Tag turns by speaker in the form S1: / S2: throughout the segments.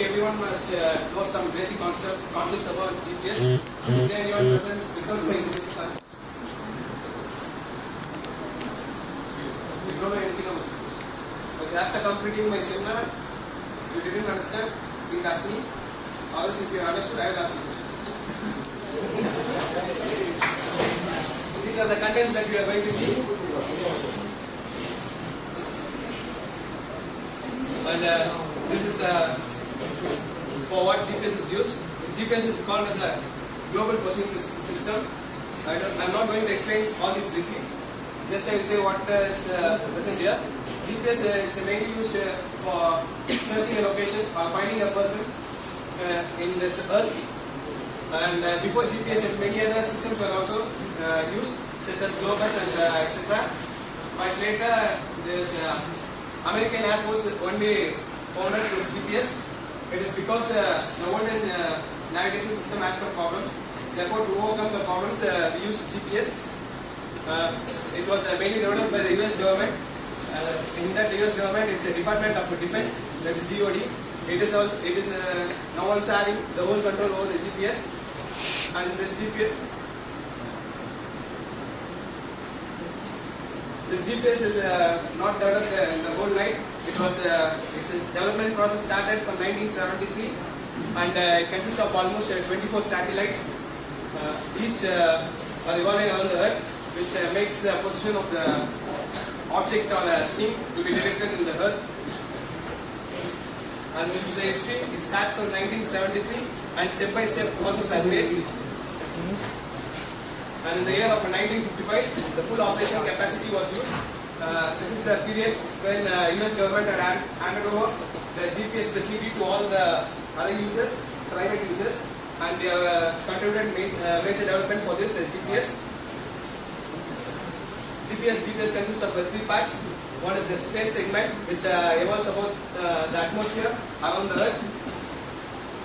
S1: everyone must know some basic concepts about GPS. Is there anyone present without knowing the basic concepts? You don't know anything about GPS. Okay, after completing my seminar, if you didn't understand, please ask me. Or else if you understood, I will ask you questions. These are the contents that we are going to see. And this is for what GPS is used. GPS is called as a global positioning system. I'm not going to explain all this briefly. Just I will say what is present here. GPS is mainly used for searching a location or finding a person in this earth. And before GPS, many other systems were also used, such as Globus and etc. But later, there's American Air Force only founded this GPS. It is because the modern navigation system had some problems. Therefore, to overcome the problems, we used GPS. It was mainly developed by the US government. In that US government, it's a Department of Defense, that is DOD. It is now also having the whole control over the GPS. And this GPS is not developed in the whole night. Its development process started from 1973, and it consists of almost 24 satellites, each revolving around the Earth, which makes the position of the object or the thing to be detected in the Earth. And this is the history. It starts from 1973, and step-by-step process was made. And in the year of 1955, the full operation capacity was used. This is the period when US government had handed over the GPS facility to all the other users, private users, and they have contributed major development for this GPS. GPS consists of 3 parts. One is the space segment, which evolves about the atmosphere around the Earth.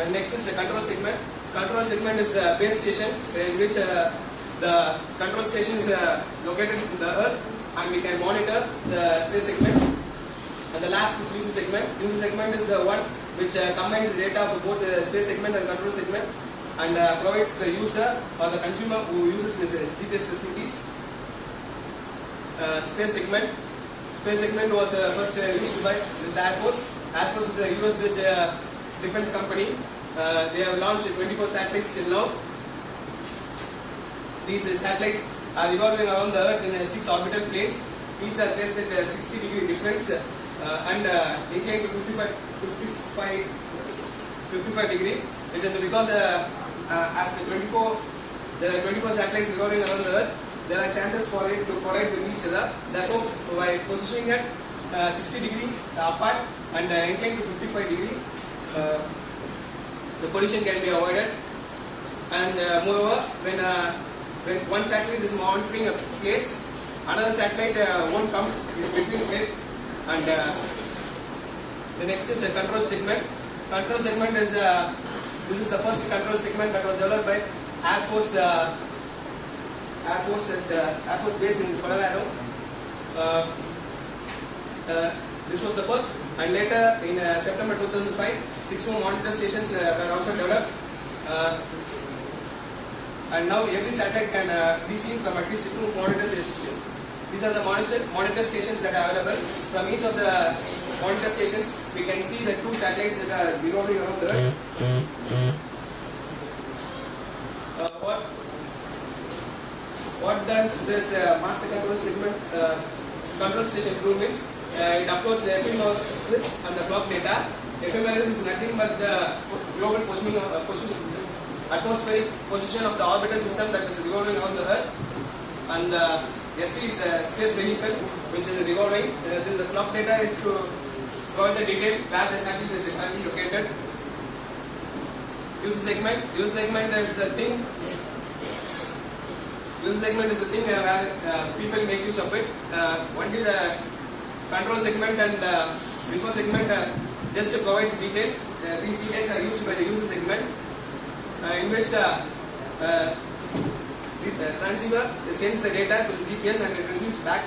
S1: And next is the control segment. Control segment is the base station, in which the control station is located in the Earth, and we can monitor the space segment. And the last is user segment. User segment is the one which combines the data for both the space segment and control segment, and provides the user or the consumer who uses this GPS facilities. Space segment. Space segment was first used by this Air Force. Air Force is a US-based defense company. They have launched 24 satellites till now. These satellites are revolving around the Earth in 6 orbital planes. Each are placed at 60-degree difference and inclined to 55 degree. It is because as the 24 satellites revolving around the Earth, there are chances for it to collide with each other. Therefore, by positioning it 60 degree apart and inclined to 55 degree, the collision can be avoided. And moreover, when one satellite is monitoring a place, another satellite won't come in between it. And the next is a control segment. Control segment is this is the first control segment that was developed by Air Force base in Colorado. This was the first, and later in September 2005, 6 more monitor stations were also developed. And now every satellite can be seen from at least 2 monitor stations. These are the monitor stations that are available. From each of the monitor stations, we can see the 2 satellites that are revolving around the Earth. What does this master control segment control station do means? It uploads the ephemeris and the clock data. Ephemeris is nothing but the global atmospheric position of the orbital system that is revolving around the Earth. And SV is a space vehicle which is revolving. Then the clock data is to provide the detail where the satellite is exactly located. User segment is the thing. User segment is the thing where people make use of it. Only the control segment and info segment just provides detail. These details are used by the user segment, in which the transceiver sends the data to the GPS and it receives back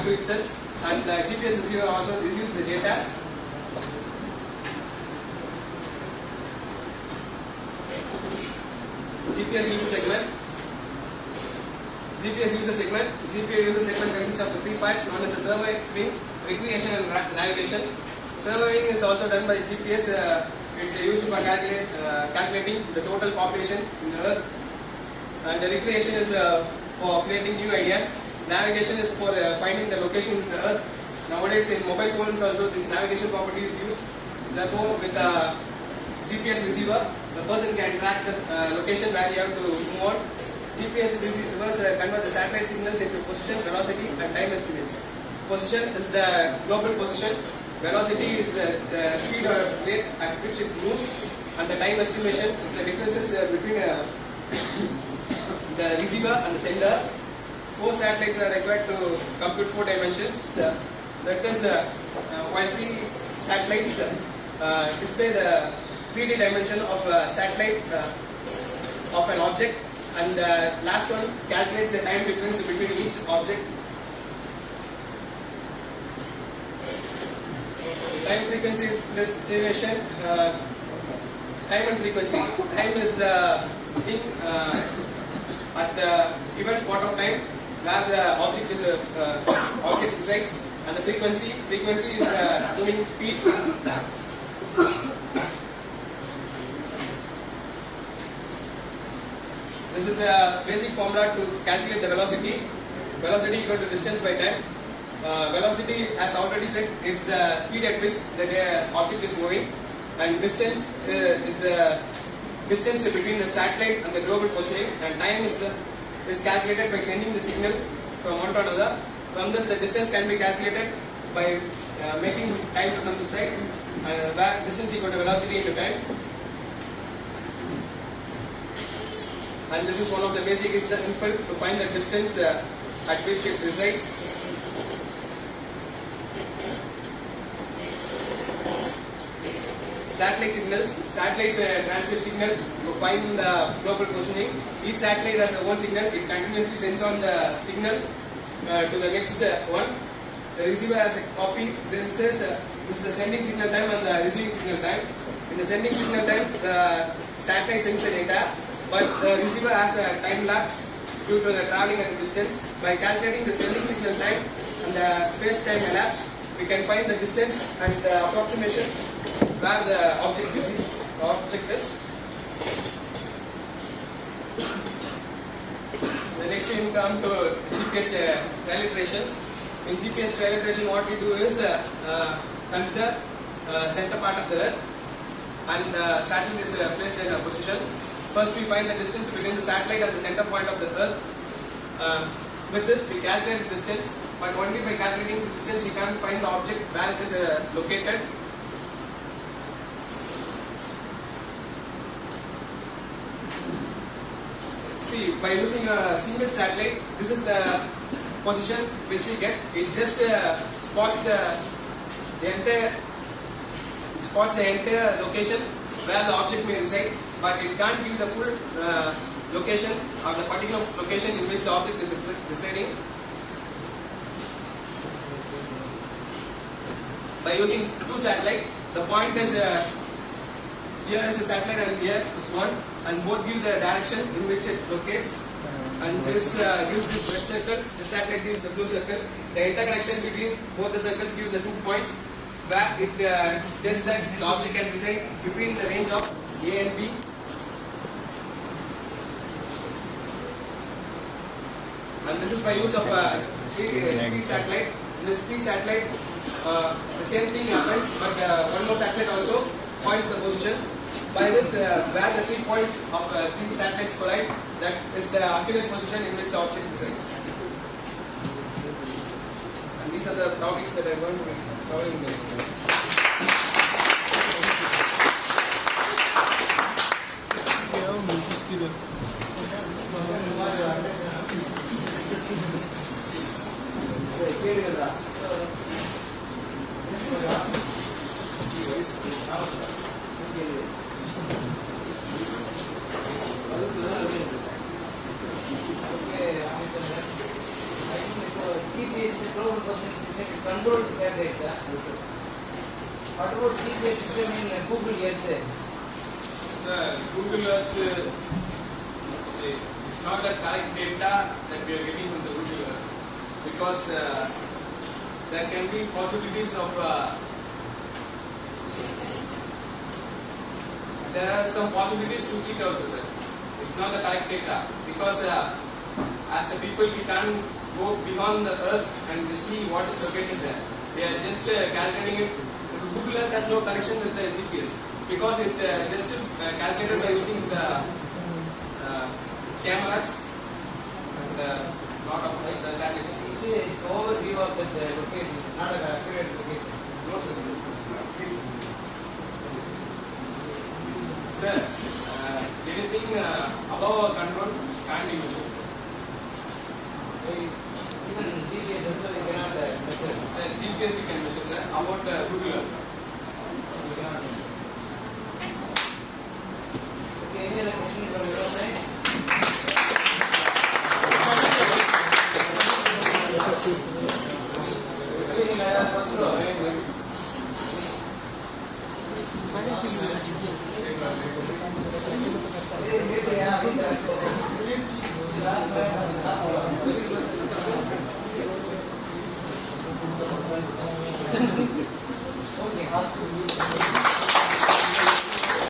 S1: to itself, and the GPS receiver also receives the data. GPS user segment. GPS user segment. GPS user segment consists of three parts. One is the surveying, recreation, and navigation. Surveying is also done by GPS. It's used for calculating the total population in the Earth. And the recreation is for creating new ideas. Navigation is for finding the location in the Earth. Nowadays in mobile phones also this navigation property is used. Therefore with a GPS receiver, the person can track the location where you have to move on. GPS receivers convert the satellite signals into position, velocity and time estimates. Position is the global position. Velocity is the speed or rate at which it moves, and the time estimation is the differences between the receiver and the sender. 4 satellites are required to compute 4 dimensions. That is, while 3 satellites display the 3D dimension of a satellite of an object, and the last one calculates the time difference between each object. Time frequency distribution, time and frequency. Time is the thing at the given spot of time where the object resides, and the frequency is the moving speed. This is a basic formula to calculate the velocity. Velocity equal to distance by time. Velocity, as already said, it's the speed at which the object is moving, and distance is the distance between the satellite and the global positioning, and time is calculated by sending the signal from one to another. From this, the distance can be calculated by making time to come to side, where distance equal to velocity into time. And this is one of the basic examples to find the distance at which it resides. Satellite signals. Satellites transmit signal to find the global positioning. Each satellite has their own signal. It continuously sends on the signal to the next one. The receiver has a copy. This is the sending signal time and the receiving signal time. In the sending signal time, the satellite sends the data, but the receiver has a time lapse due to the traveling at a distance. By calculating the sending signal time and the phase time elapsed, we can find the distance and the approximation where the object is. The next we come to GPS calibration. In GPS calibration, what we do is consider center part of the Earth, and the satellite is placed in a position. First, we find the distance between the satellite and the center point of the Earth. With this, we calculate the distance, but only by calculating the distance, we can find the object where it is located. See, by using a single satellite, this is the position which we get. It just spots the entire location where the object may reside, but it can't give the full location or the particular location in which the object is residing. By using 2 satellites, the point is here is a satellite and here is one, and both give the direction in which it locates. And this gives this red circle, the satellite gives the blue circle. The interconnection between both the circles gives the 2 points where it tells that the object can reside between the range of A and B. And this is by use of three satellite. In this 3 satellite, the same thing happens, but one more satellite also points the position. By this, where the 3 points of 3 satellites collide, that is the accurate position in which the object resides. And these are the topics that I am going to be covering in the next
S2: control satellite. What about GPS system in Google Earth?
S1: Google Earth See, it's not the correct data that we are getting from the Google Earth, because there can be possibilities of there are some possibilities to cheat also, sir. It's not the correct data, because as a people we can't go beyond the earth and see what is located there. We are just calculating it. Google Earth has no connection with the GPS, because it's just calculated by using the cameras and lot of the satellites.
S2: It's overview of the location, not an accurate location.
S1: No, sir. Sir, anything above our control can't be measured, sir.
S2: Even GPS also we cannot measure.
S1: Sir, GPS we can measure, sir. About Google Earth.
S2: We cannot measure. Okay, any other question from your side? Okay.